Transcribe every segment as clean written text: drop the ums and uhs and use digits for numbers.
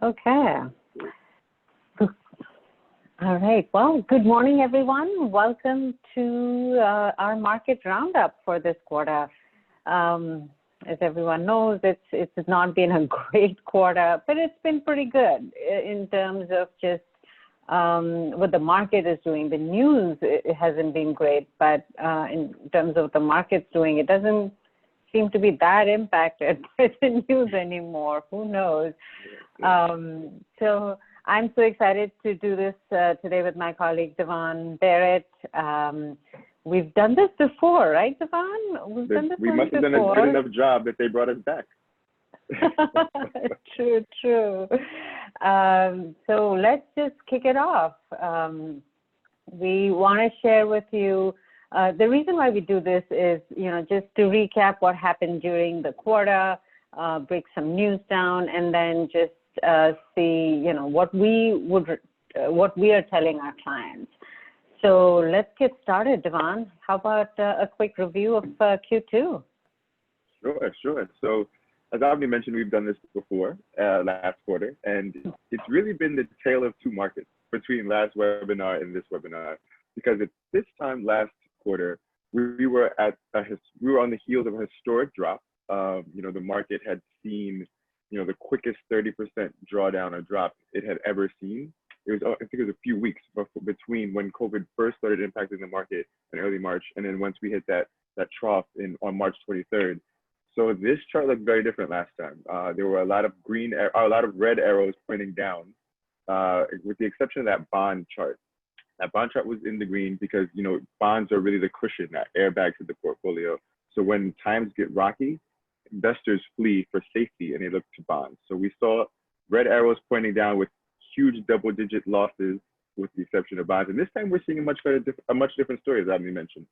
Okay. All right. Well, good morning, everyone. Welcome to our market roundup for this quarter. As everyone knows, it's not been a great quarter, but it's been pretty good in terms of just what the market is doing. The news, it hasn't been great, but in terms of the market's doing, it doesn't seem to be that impacted by the news anymore. Who knows? So I'm so excited to do this today with my colleague, Devon Barrett. We've done this before, right, Devon? We must have done a good enough job that they brought us back. True. So let's just kick it off. We want to share with you the reason why we do this is, just to recap what happened during the quarter, break some news down, and then just see, what we are telling our clients. So let's get started, Devon. How about a quick review of Q2? Sure. So as Avni mentioned, we've done this before last quarter, and it's really been the tale of two markets between last webinar and this webinar, because at this time last quarter, we were on the heels of a historic drop. The market had seen, the quickest 30% drawdown or drop it had ever seen. I think it was a few weeks between when COVID first started impacting the market in early March, and then once we hit that trough on March 23rd. So this chart looked very different last time. There were a lot of red arrows pointing down, with the exception of that bond chart. That bond chart was in the green because, bonds are really the cushion, that airbag to the portfolio. So when times get rocky, investors flee for safety and they look to bonds. So we saw red arrows pointing down with huge double-digit losses, with the exception of bonds. And this time we're seeing a much different story, as Avni mentioned.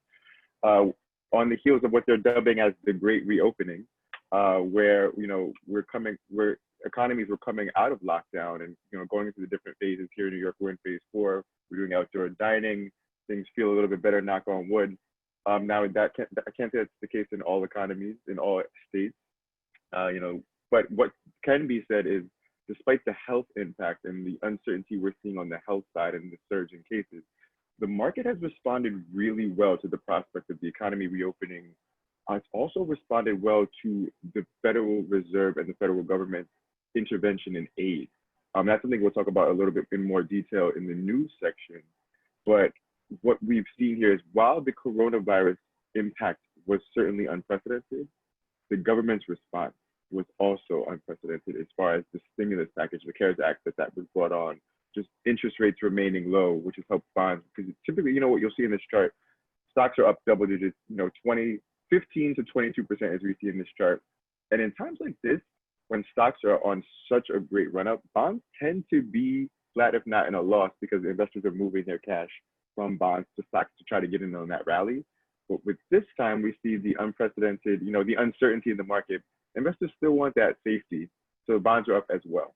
On the heels of what they're dubbing as the Great Reopening, where economies were coming out of lockdown and going into the different phases. Here in New York, we're in phase 4. We're doing outdoor dining. Things feel a little bit better, knock on wood. Now I can't say that's the case in all economies, in all states. But what can be said is, despite the health impact and the uncertainty we're seeing on the health side and the surge in cases, the market has responded really well to the prospect of the economy reopening. It's also responded well to the Federal Reserve and the federal government intervention and aid. That's something we'll talk about a little bit in more detail in the news section. But what we've seen here is, while the coronavirus impact was certainly unprecedented, the government's response was also unprecedented as far as the stimulus package, the CARES Act that was brought on, just interest rates remaining low, which has helped bonds. Because typically, what you'll see in this chart, stocks are up double digits, 15 to 22% as we see in this chart. And in times like this, when stocks are on such a great run up, bonds tend to be flat, if not in a loss, because the investors are moving their cash from bonds to stocks to try to get in on that rally. But with this time, we see the unprecedented, the uncertainty in the market. Investors still want that safety, so bonds are up as well.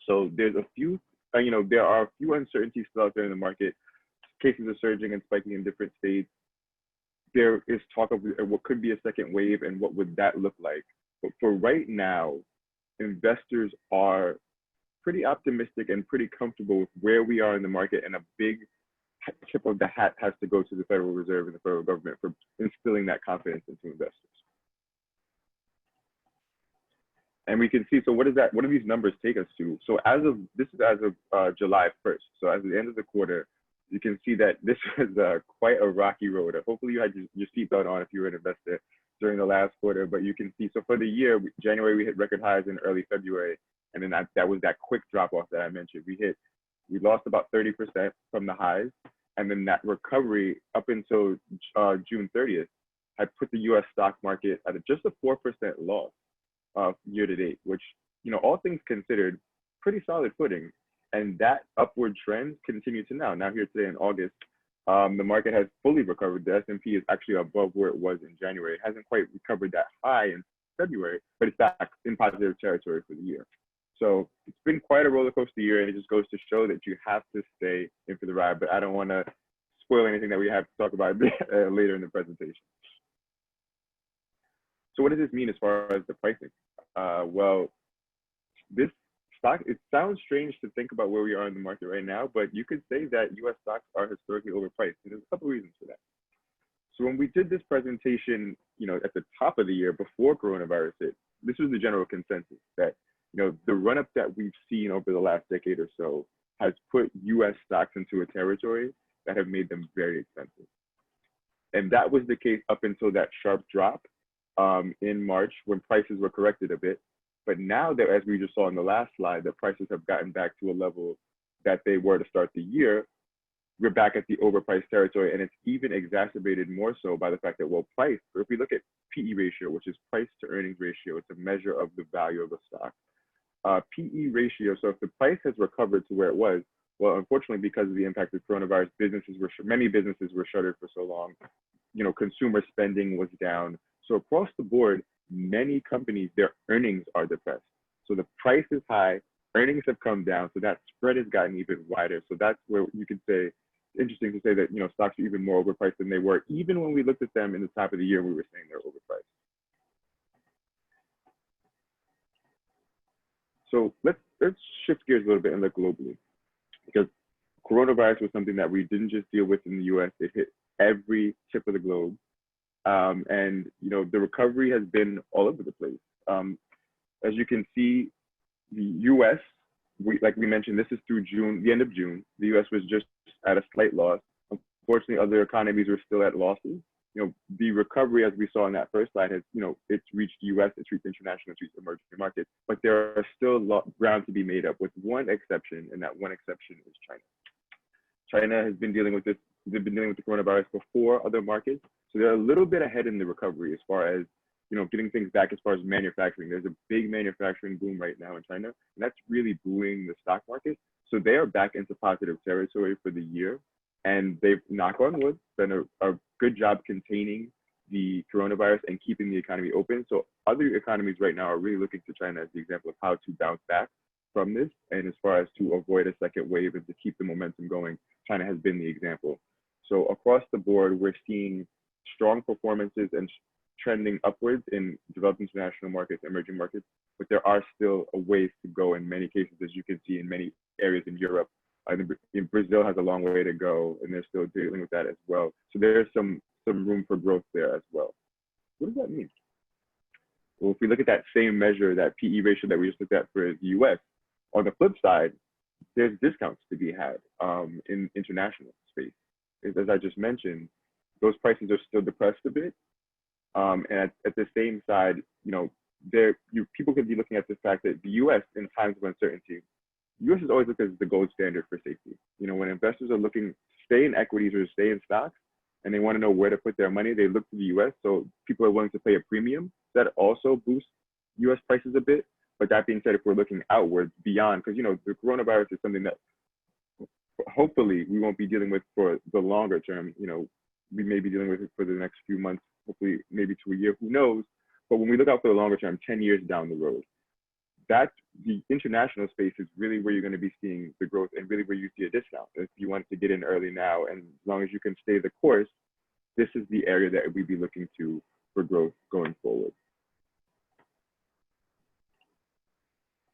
So there's a few, there are a few uncertainties still out there in the market. Cases are surging and spiking in different states. There is talk of what could be a second wave and what would that look like. But for right now, investors are pretty optimistic and pretty comfortable with where we are in the market, and a big tip of the hat has to go to the Federal Reserve and the federal government for instilling that confidence into investors. And we can see, so what do these numbers take us to? So this is as of July 1st. So as of the end of the quarter, you can see that this was quite a rocky road. Hopefully you had your seatbelt on if you were an investor during the last quarter, but you can see, so for the year, January, we hit record highs in early February. And then that was that quick drop off that I mentioned. We lost about 30% from the highs. And then that recovery up until June 30th had put the US stock market at just a 4% loss year to date, which, all things considered, pretty solid footing. And that upward trend continued to now. Now here today in August, the market has fully recovered. The S&P is actually above where it was in January. It hasn't quite recovered that high in February, but it's back in positive territory for the year. So it's been quite a roller coaster year, and it just goes to show that you have to stay in for the ride. But I don't want to spoil anything that we have to talk about later in the presentation. So what does this mean as far as the pricing? Well, this it sounds strange to think about where we are in the market right now, but you could say that US stocks are historically overpriced. And there's a couple of reasons for that. So when we did this presentation, at the top of the year before coronavirus hit, this was the general consensus that, the run-up that we've seen over the last decade or so has put US stocks into a territory that have made them very expensive. And that was the case up until that sharp drop in March when prices were corrected a bit. But now that, as we just saw in the last slide, the prices have gotten back to a level that they were to start the year, we're back at the overpriced territory. And it's even exacerbated more so by the fact that, price, or if we look at PE ratio, which is price to earnings ratio, it's a measure of the value of a stock. PE ratio, so if the price has recovered to where it was, unfortunately, because of the impact of coronavirus, many businesses were shuttered for so long. Consumer spending was down. So across the board, many companies, their earnings are depressed. So the price is high, earnings have come down, so that spread has gotten even wider. So that's where you could say, interesting to say that stocks are even more overpriced than they were, even when we looked at them in the top of the year, we were saying they're overpriced. So let's shift gears a little bit and look globally, because coronavirus was something that we didn't just deal with in the US, it hit every tip of the globe. And the recovery has been all over the place. As you can see, the US, like we mentioned, this is through June, the end of June. The US was just at a slight loss. Unfortunately, other economies were still at losses. The recovery, as we saw in that first slide, has, it's reached US, it's reached international, it's reached emerging markets, but there are still ground to be made up, with one exception, and that one exception is China. China has been dealing with this, they've been dealing with the coronavirus before other markets, so they're a little bit ahead in the recovery as far as, getting things back as far as manufacturing. There's a big manufacturing boom right now in China, and that's really buoying the stock market. So they are back into positive territory for the year. And they've, knock on wood, done a good job containing the coronavirus and keeping the economy open. So other economies right now are really looking to China as the example of how to bounce back from this. And as far as to avoid a second wave and to keep the momentum going, China has been the example. So across the board, we're seeing strong performances and trending upwards in developed international markets, emerging markets, but there are still a ways to go in many cases, as you can see in many areas in Europe. In Brazil has a long way to go, and they're still dealing with that as well. So there's some room for growth there as well. What does that mean? Well, if we look at that same measure, that PE ratio that we just looked at for the US, on the flip side, there's discounts to be had in international space. As I just mentioned, those prices are still depressed a bit. And at the same side, people could be looking at the fact that the US, in times of uncertainty, US is always looked at as the gold standard for safety. When investors are looking to stay in equities or to stay in stocks and they want to know where to put their money, they look to the US. So people are willing to pay a premium. That also boosts US prices a bit. But that being said, if we're looking outwards beyond, because the coronavirus is something that hopefully we won't be dealing with for the longer term. We may be dealing with it for the next few months, hopefully maybe to a year, who knows. But when we look out for the longer term, 10 years down the road, the international space is really where you're going to be seeing the growth and really where you see a discount. If you want to get in early now, and as long as you can stay the course, this is the area that we'd be looking to for growth going forward.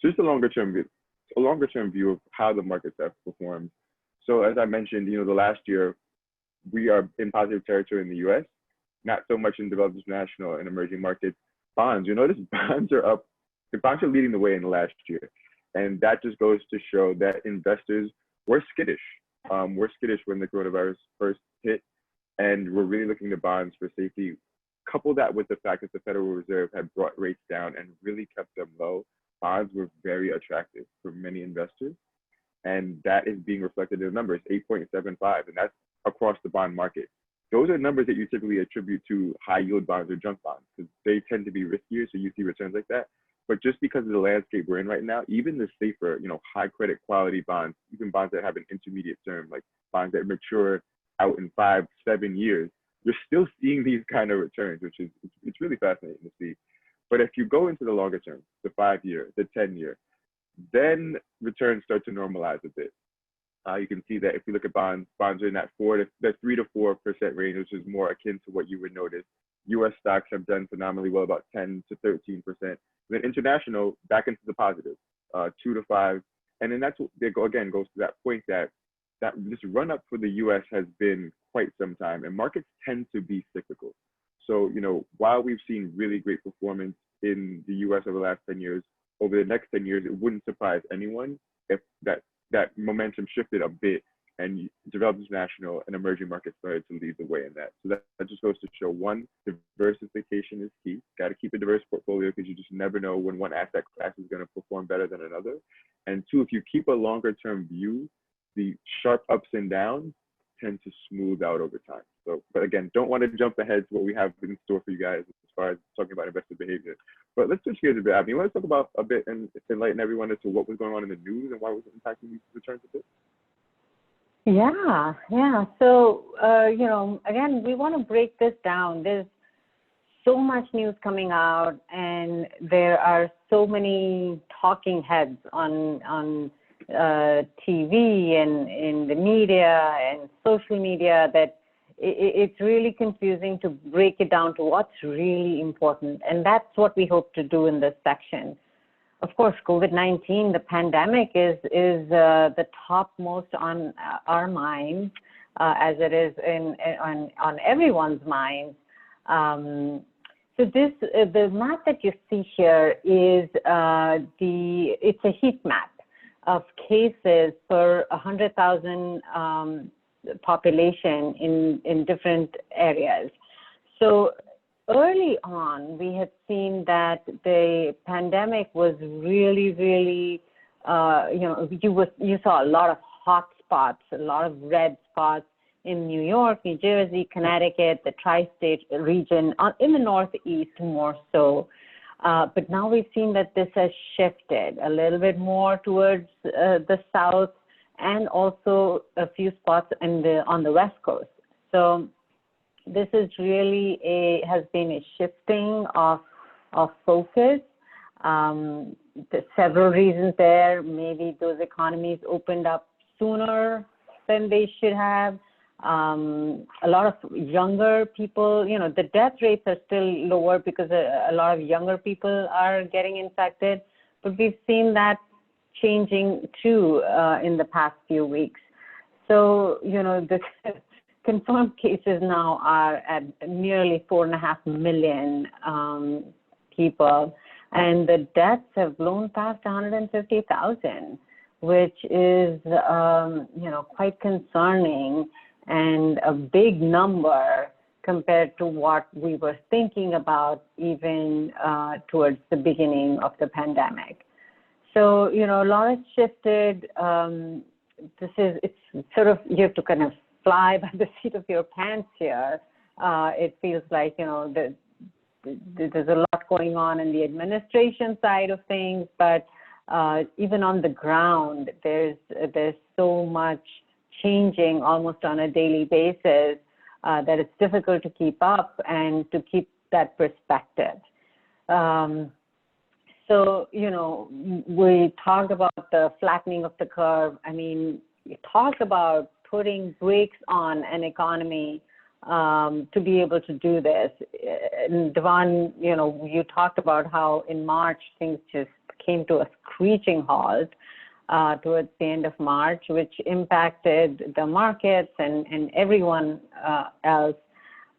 So just a longer term view of how the markets have performed. So as I mentioned, the last year, we are in positive territory in the US, not so much in developed international and emerging markets. Bonds, notice bonds are up. The bonds are leading the way in the last year. And that just goes to show that investors were skittish. We're skittish when the coronavirus first hit, and we're really looking to bonds for safety. Couple that with the fact that the Federal Reserve had brought rates down and really kept them low, bonds were very attractive for many investors. And that is being reflected in the numbers, 8.75, and that's across the bond market. Those are numbers that you typically attribute to high yield bonds or junk bonds, because they tend to be riskier, so you see returns like that. But just because of the landscape we're in right now, even the safer, high credit quality bonds, even bonds that have an intermediate term, like bonds that mature out in 5-7 years, you're still seeing these kind of returns, which is, it's really fascinating to see. But if you go into the longer term, the 5-year, the 10-year, then returns start to normalize a bit. You can see that if you look at bonds are in that 3 to 4% range, which is more akin to what you would notice. US stocks have done phenomenally well, about 10 to 13%. Then international, back into the positive. 2 to 5. And then that's what they go again goes to that point that this run up for the U.S. has been quite some time, and markets tend to be cyclical. So, while we've seen really great performance in the U.S. over the last 10 years, over the next 10 years, it wouldn't surprise anyone if that momentum shifted a bit and developed international and emerging markets started to lead the way in that. So that just goes to show, one, diversification is key. Got to keep a diverse portfolio because you just never know when one asset class is going to perform better than another. And two, if you keep a longer term view, the sharp ups and downs tend to smooth out over time. So, but again, don't want to jump ahead to what we have in store for you guys as far as talking about investor behavior. But let's switch gears a bit. Abby, you want to talk about a bit and enlighten everyone as to what was going on in the news and why it was impacting these returns a bit? Yeah. So, again, we want to break this down. There's so much news coming out, and there are so many talking heads on TV and in the media and social media that it's really confusing to break it down to what's really important. And that's what we hope to do in this section. Of course, COVID-19, the pandemic is the topmost on our minds, as it is on everyone's minds. So the map that you see here is it's a heat map of cases per 100,000 population in different areas. So early on, we had seen that the pandemic was really, really, you saw a lot of hot spots, a lot of red spots in New York, New Jersey, Connecticut, the tri-state region, in the Northeast more so. But now we've seen that this has shifted a little bit more towards the South and also a few spots on the West Coast. So this is really has been a shifting of focus. There's several reasons there. Maybe those economies opened up sooner than they should have. A lot of younger people, the death rates are still lower because a lot of younger people are getting infected, but we've seen that changing too in the past few weeks. So, the confirmed cases now are at nearly 4.5 million people, and the deaths have blown past 150,000, which is, quite concerning and a big number compared to what we were thinking about even towards the beginning of the pandemic. So, a lot has shifted. It's sort of, you have to kind of fly by the seat of your pants here. It feels like, there's a lot going on in the administration side of things, but even on the ground, there's so much changing almost on a daily basis that it's difficult to keep up and to keep that perspective. So, we talked about the flattening of the curve. I mean, we talk about putting brakes on an economy to be able to do this. And Devon, you talked about how in March things just came to a screeching halt towards the end of March, which impacted the markets and everyone else.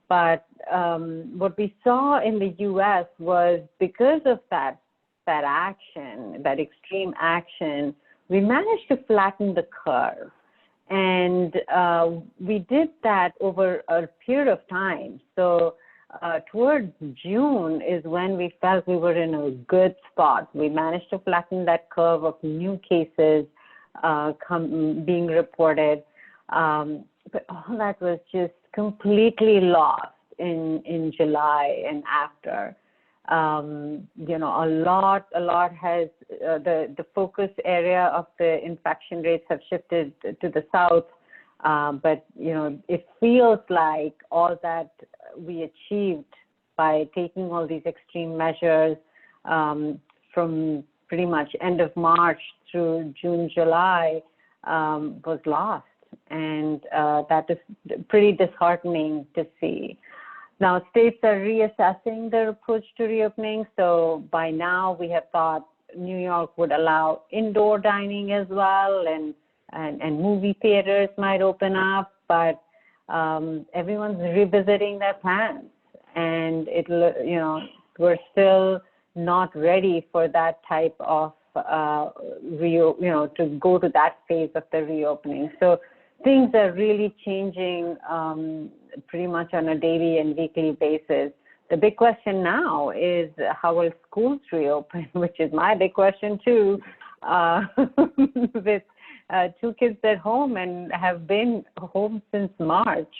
But what we saw in the U.S. was because of that action, that extreme action, we managed to flatten the curve. And we did that over a period of time. So towards June is when we felt we were in a good spot. We managed to flatten that curve of new cases being reported. But all that was just completely lost in July and after. A lot has, the focus area of the infection rates have shifted to the South. But, it feels like all that we achieved by taking all these extreme measures from pretty much end of March through June, July was lost. And that is pretty disheartening to see. Now, states are reassessing their approach to reopening. So by now we have thought New York would allow indoor dining as well, and movie theaters might open up, but everyone's revisiting their plans, and we're still not ready for that type of to go to that phase of the reopening. So things are really changing pretty much on a daily and weekly basis. The big question now is how will schools reopen, which is my big question too, with 2 kids at home and have been home since March.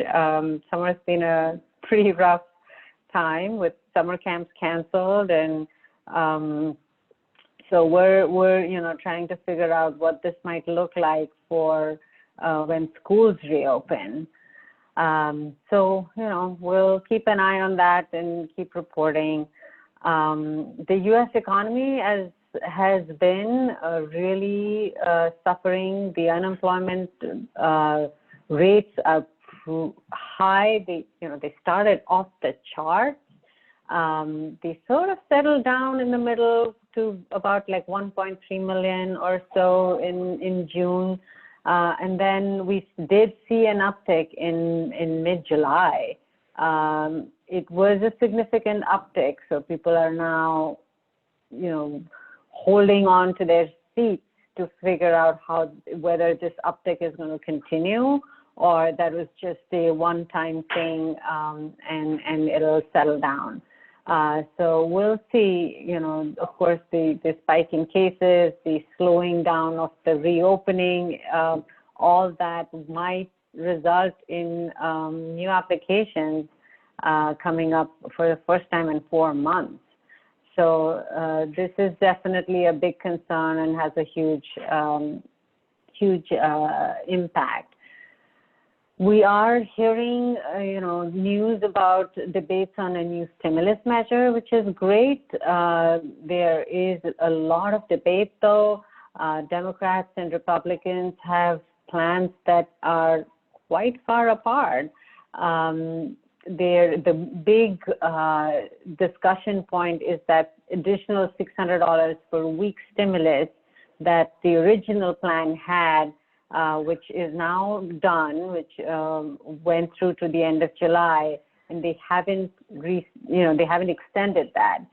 Summer's been a pretty rough time with summer camps canceled, and so we're trying to figure out what this might look like for when schools reopen. So we'll keep an eye on that and keep reporting. The U.S. economy has been really suffering. The unemployment rates are high. They started off the charts. They sort of settled down in the middle to about like 1.3 million or so in June. And then we did see an uptick in mid-July. It was a significant uptick, so people are now, holding on to their seats to figure out whether this uptick is going to continue or that was just a one-time thing, and it'll settle down. So we'll see, of course, the spike in cases, the slowing down of the reopening, all that might result in new applications coming up for the first time in 4 months. So this is definitely a big concern and has a huge impact. We are hearing, news about debates on a new stimulus measure, which is great. There is a lot of debate, though. Democrats and Republicans have plans that are quite far apart. The big discussion point is that additional $600 per week stimulus that the original plan had, which is now done, which went through to the end of July, and they haven't extended that.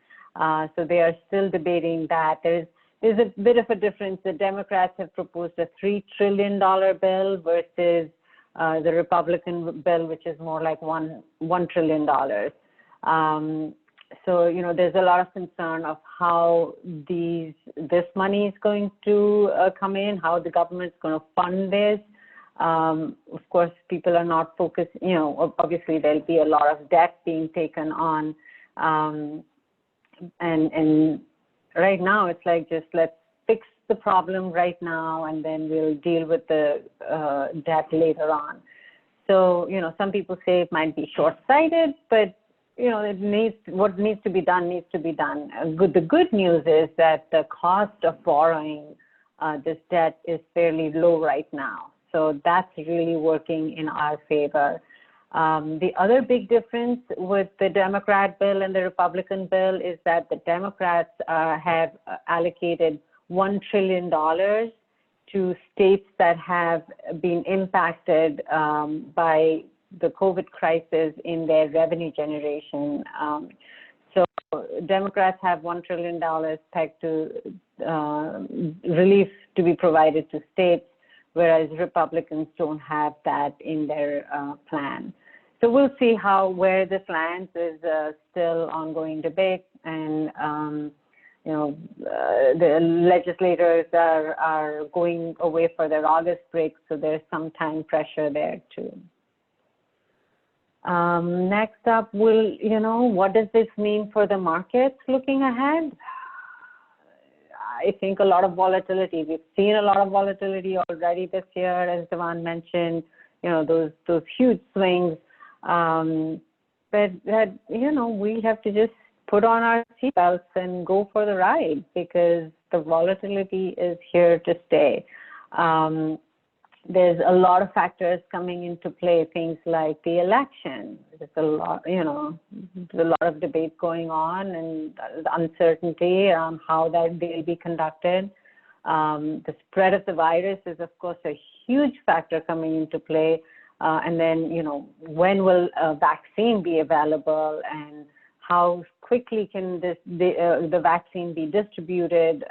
So they are still debating that. There's a bit of a difference. The Democrats have proposed a $3 trillion bill versus the Republican bill, which is more like $1 trillion. So, there's a lot of concern of how this money is going to come in, how the government's going to fund this. Of course, people are not focused, obviously there'll be a lot of debt being taken on. And right now it's like, just let's fix the problem right now, and then we'll deal with the debt later on. So, some people say it might be short-sighted, but what needs to be done needs to be done. The good news is that the cost of borrowing this debt is fairly low right now. So that's really working in our favor. The other big difference with the Democrat bill and the Republican bill is that the Democrats have allocated $1 trillion to states that have been impacted by the COVID crisis in their revenue generation. So Democrats have $1 trillion pegged to relief to be provided to states, whereas Republicans don't have that in their plan. So we'll see where this lands. Is still ongoing debate, and the legislators are going away for their August break, so there's some time pressure there too. Next up, what does this mean for the markets looking ahead? I think a lot of volatility. We've seen a lot of volatility already this year, as Devan mentioned, those huge swings. But that, we have to just put on our seatbelts and go for the ride, because the volatility is here to stay. there's a lot of factors coming into play, things like the election. There's a lot, there's a lot of debate going on, and the uncertainty on how that they'll be conducted. The spread of the virus is, of course, a huge factor coming into play. And then, when will a vaccine be available, and how quickly can the vaccine be distributed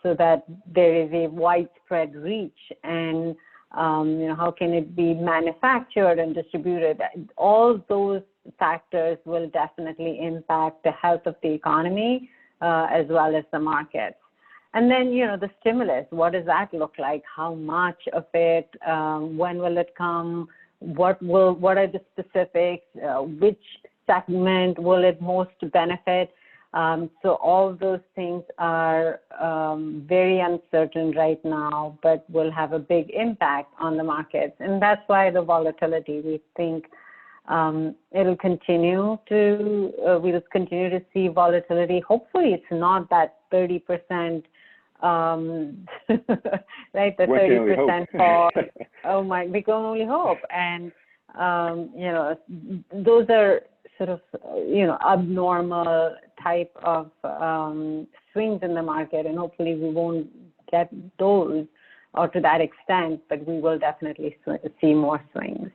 so that there is a widespread reach, and how can it be manufactured and distributed? All those factors will definitely impact the health of the economy as well as the markets. And then, the stimulus, what does that look like? How much of it? When will it come? What are the specifics? Which segment will it most benefit? So all those things are very uncertain right now, but will have a big impact on the markets. And that's why the volatility, we think we'll continue to see volatility. Hopefully it's not that 30%, right? The 30% fall. Oh my, we can only hope. And, those are sort of, abnormal type of swings in the market, and hopefully we won't get those or to that extent, but we will definitely see more swings.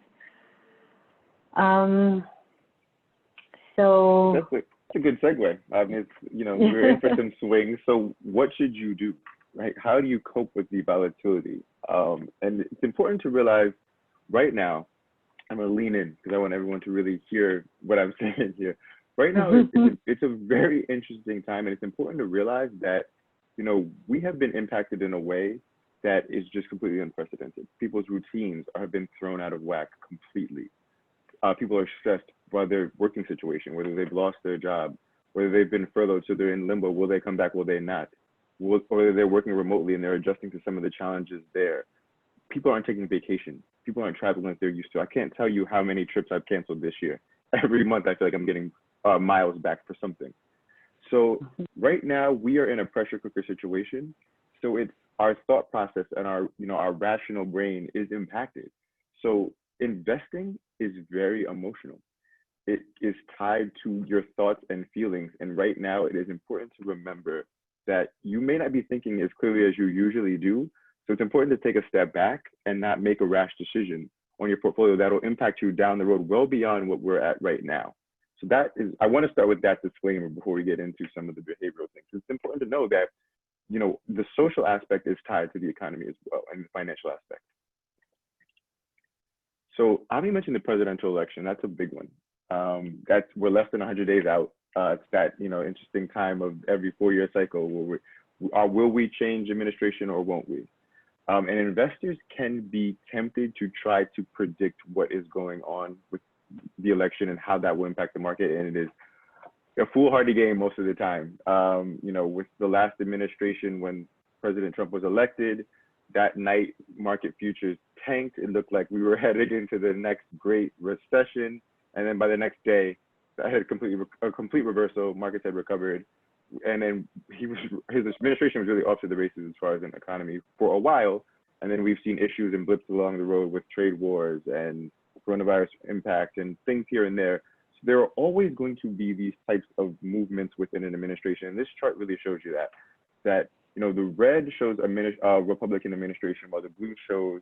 So that's a good segue. I mean, we're in for some swings. So what should you do, right? How do you cope with the volatility? And it's important to realize right now, I'm going to lean in because I want everyone to really hear what I'm saying here. Right now, it's a very interesting time, and it's important to realize that, we have been impacted in a way that is just completely unprecedented. People's routines have been thrown out of whack completely. People are stressed by their working situation, whether they've lost their job, whether they've been furloughed, so they're in limbo. Will they come back? Will they not? Or they're working remotely and they're adjusting to some of the challenges there. People aren't taking vacation. People aren't traveling like they're used to. I can't tell you how many trips I've canceled this year. Every month, I feel like I'm getting miles back for something. So right now, we are in a pressure cooker situation. So it's our thought process and our rational brain is impacted. So investing is very emotional. It is tied to your thoughts and feelings. And right now, it is important to remember that you may not be thinking as clearly as you usually do. So it's important to take a step back and not make a rash decision on your portfolio that will impact you down the road well beyond what we're at right now. So I want to start with that disclaimer before we get into some of the behavioral things. It's important to know that, the social aspect is tied to the economy as well, and the financial aspect. So Ami mentioned the presidential election. That's a big one. We're less than 100 days out. It's that, interesting time of every 4-year cycle where will we change administration or won't we? And investors can be tempted to try to predict what is going on with the election and how that will impact the market. And it is a foolhardy game most of the time. With the last administration, when President Trump was elected, that night market futures tanked. It looked like we were headed into the next great recession. And then by the next day, I had a complete reversal. Markets had recovered. And then his administration was really off to the races as far as an economy for a while. And then we've seen issues and blips along the road with trade wars and coronavirus impact and things here and there. So there are always going to be these types of movements within an administration. And this chart really shows you that the red shows a Republican administration while the blue shows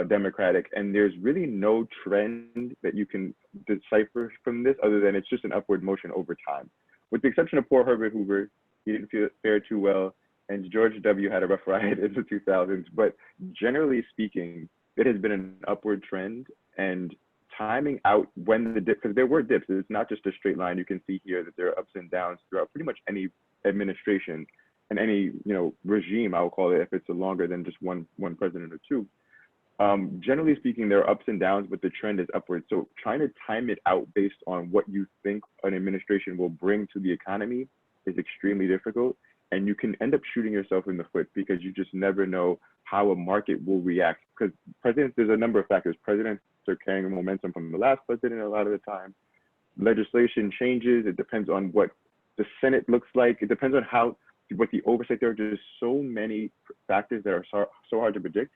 Democratic. And there's really no trend that you can decipher from this other than it's just an upward motion over time. With the exception of poor Herbert Hoover, he didn't fare too well, and George W. had a rough ride in the 2000s. But generally speaking, it has been an upward trend, and timing out when the dip, because there were dips. It's not just a straight line. You can see here that there are ups and downs throughout pretty much any administration and any regime, I will call it, if it's longer than just one president or two. Generally speaking, there are ups and downs, but the trend is upward. So trying to time it out based on what you think an administration will bring to the economy is extremely difficult. And you can end up shooting yourself in the foot because you just never know how a market will react. Because there's a number of factors. Presidents are carrying momentum from the last president a lot of the time. Legislation changes. It depends on what the Senate looks like. It depends on what the oversight. There are just so many factors that are so hard to predict.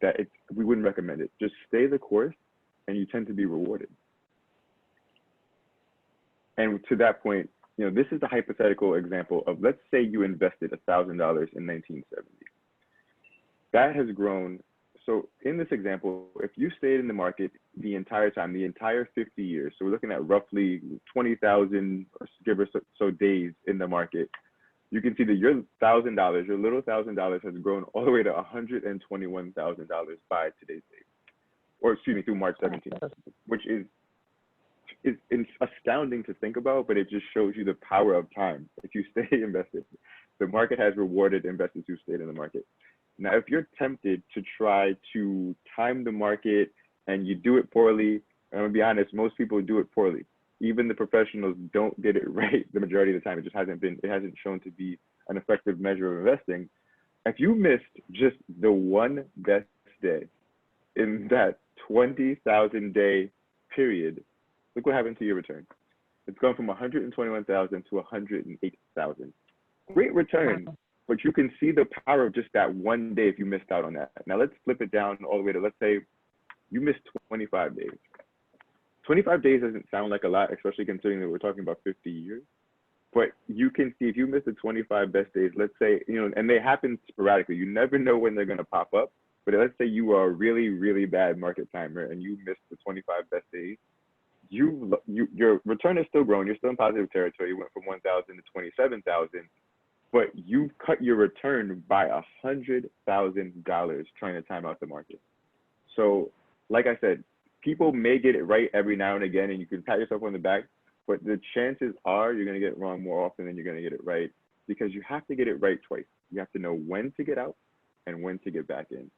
that we wouldn't recommend it. Just stay the course and you tend to be rewarded. And to that point, this is a hypothetical example of, let's say you invested $1,000 in 1970. That has grown. So in this example, if you stayed in the market the entire time, the entire 50 years, so we're looking at roughly 20,000 give or so days in the market, you can see that your $1,000, your little $1,000 has grown all the way to $121,000 by today's date, or excuse me, through March 17th, which is astounding to think about, but it just shows you the power of time. If you stay invested, the market has rewarded investors who stayed in the market. Now, if you're tempted to try to time the market and you do it poorly, I'm gonna be honest, most people do it poorly. Even the professionals don't get it right the majority of the time. It hasn't shown to be an effective measure of investing. If you missed just the one best day in that 20,000 day period, look what happened to your return. It's gone from 121,000 to 108,000. Great return, but you can see the power of just that one day if you missed out on that. Now let's flip it down all the way to, let's say you missed 25 days. 25 days doesn't sound like a lot, especially considering that we're talking about 50 years. But you can see if you miss the 25 best days, let's say, and they happen sporadically. You never know when they're going to pop up. But let's say you are a really, really bad market timer and you missed the 25 best days. Your return has still grown. You're still in positive territory. You went from 1,000 to 27,000, but you cut your return by $100,000 trying to time out the market. So, like I said, people may get it right every now and again, and you can pat yourself on the back, but the chances are you're going to get it wrong more often than you're going to get it right, because you have to get it right twice. You have to know when to get out and when to get back in.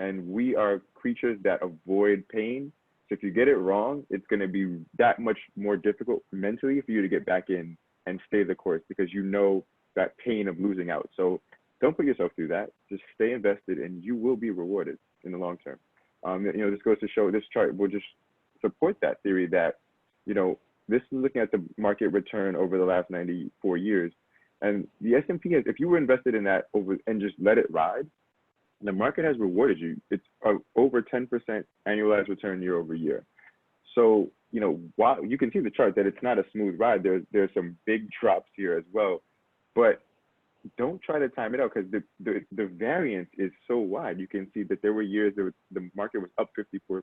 And we are creatures that avoid pain. So if you get it wrong, it's going to be that much more difficult mentally for you to get back in and stay the course, because you know that pain of losing out. So don't put yourself through that. Just stay invested and you will be rewarded in the long term. This goes to show, this chart will just support that theory that, this is looking at the market return over the last 94 years. And the S&P has, if you were invested in that over and just let it ride, the market has rewarded you. It's over 10% annualized return year over year. So, while you can see the chart that it's not a smooth ride, there's some big drops here as well, but don't try to time it out, because the variance is so wide. You can see that there were years that the market was up 54%,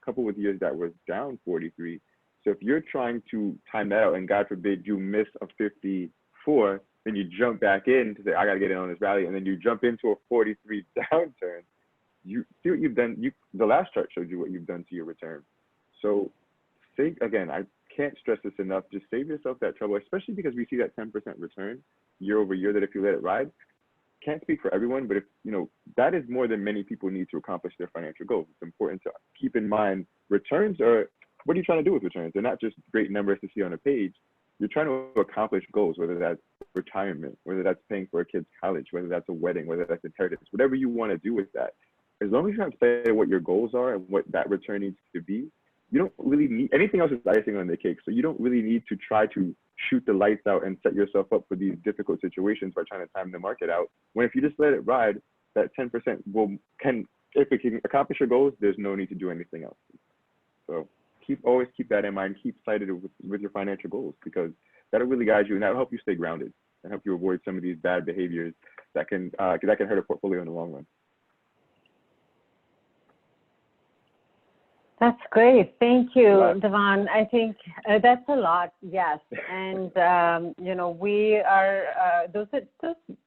coupled with years that was down 43%. So if you're trying to time that out, and God forbid you miss a 54, then you jump back in to say, I got to get in on this rally, and then you jump into a 43 downturn, you see what you've done. The last chart showed you what you've done to your return. So again, I can't stress this enough. Just save yourself that trouble, especially because we see that 10% return year over year, that if you let it ride, can't speak for everyone, but if that is more than many people need to accomplish their financial goals. It's important to keep in mind returns are, what are you trying to do with returns? They're not just great numbers to see on a page. You're trying to accomplish goals, whether that's retirement, whether that's paying for a kid's college, whether that's a wedding, whether that's inheritance, whatever you want to do with that. As long as you have to say what your goals are and what that return needs to be, you don't really need anything else is icing on the cake. So you don't really need to try to shoot the lights out and set yourself up for these difficult situations by trying to time the market out. When if you just let it ride, that 10% if it can accomplish your goals, there's no need to do anything else. So always keep that in mind. Keep sighted with your financial goals, because that'll really guide you and that'll help you stay grounded and help you avoid some of these bad behaviors that can hurt a portfolio in the long run. That's great. Thank you, Devon. I think that's a lot. Yes. And, we are, those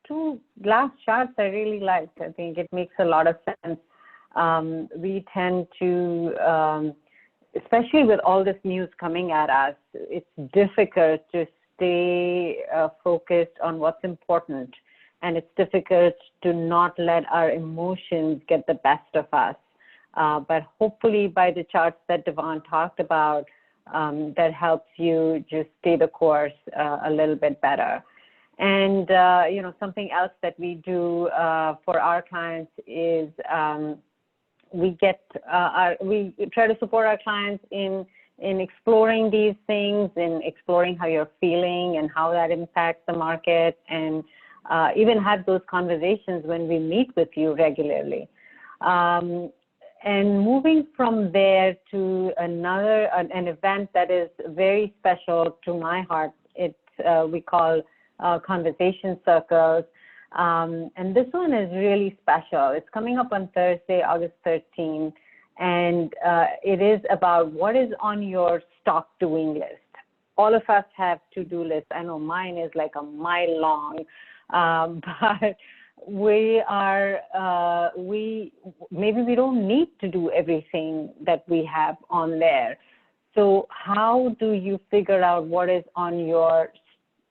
two last charts I really liked. I think it makes a lot of sense. We tend to, especially with all this news coming at us, it's difficult to stay focused on what's important. And it's difficult to not let our emotions get the best of us. But hopefully by the charts that Devon talked about, that helps you just stay the course a little bit better. And, something else that we do for our clients is we try to support our clients in exploring these things, in exploring how you're feeling and how that impacts the market, and even have those conversations when we meet with you regularly. And moving from there to an event that is very special to my heart, we call Conversation Circles. And this one is really special. It's coming up on Thursday, August 13th. And it is about what is on your stop doing list. All of us have to-do lists. I know mine is like a mile long, but maybe we don't need to do everything that we have on there. So how do you figure out what is on your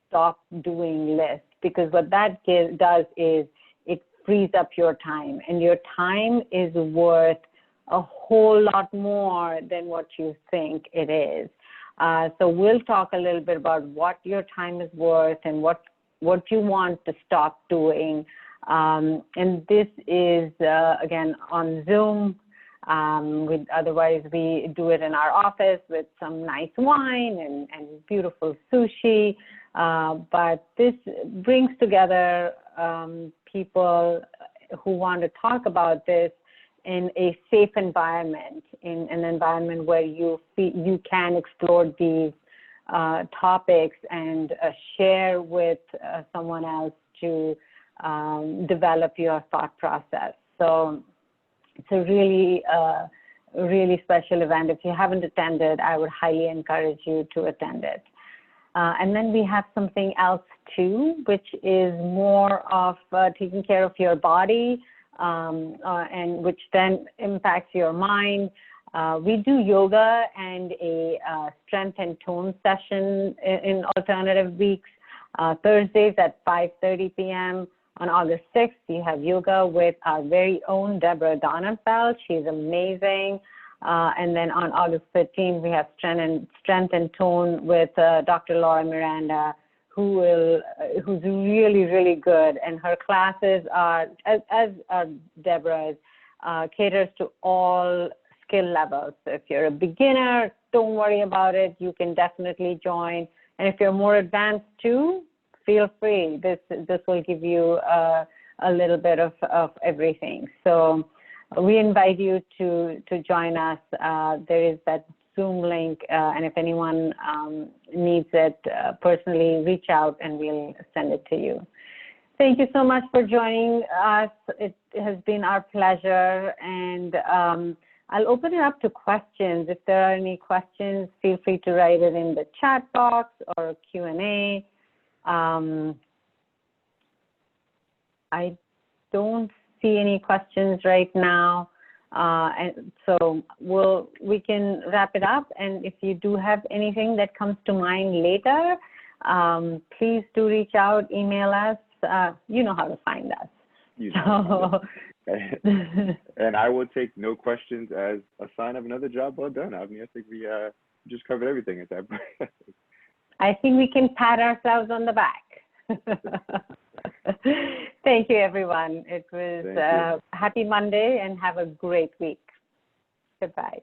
stop doing list? Because what that does is it frees up your time, and your time is worth a whole lot more than what you think it is. So we'll talk a little bit about what your time is worth and what you want to stop doing. And this is, again, on Zoom. Otherwise, we do it in our office with some nice wine and beautiful sushi. But this brings together people who want to talk about this in a safe environment, in an environment where you can explore these topics and share with someone else to develop your thought process. So it's a really special event. If you haven't attended, I would highly encourage you to attend it. And then we have something else too, which is more of taking care of your body, and which then impacts your mind. We do yoga and a strength and tone session in alternative weeks. Thursdays at 5:30 p.m. On August 6th, we have yoga with our very own Deborah Donenfeld. She's amazing. And then on August 13th, we have strength and tone with Dr. Laura Miranda, who's really, really good. And her classes are, as Deborah's, caters to all skill levels. So if you're a beginner, don't worry about it. You can definitely join. And if you're more advanced too, feel free. This will give you a little bit of everything. So we invite you to join us. There is that Zoom link, and if anyone needs it personally, reach out and we'll send it to you. Thank you so much for joining us. It has been our pleasure, and I'll open it up to questions. If there are any questions, feel free to write it in the chat box or Q&A. I don't see any questions right now, and so we can wrap it up. And if you do have anything that comes to mind later, please do reach out, email us. You know how to find us. And I will take no questions as a sign of another job well done. I mean, I think we just covered everything at that point. I think we can pat ourselves on the back. Thank you, everyone. It was happy Monday, and have a great week. Goodbye.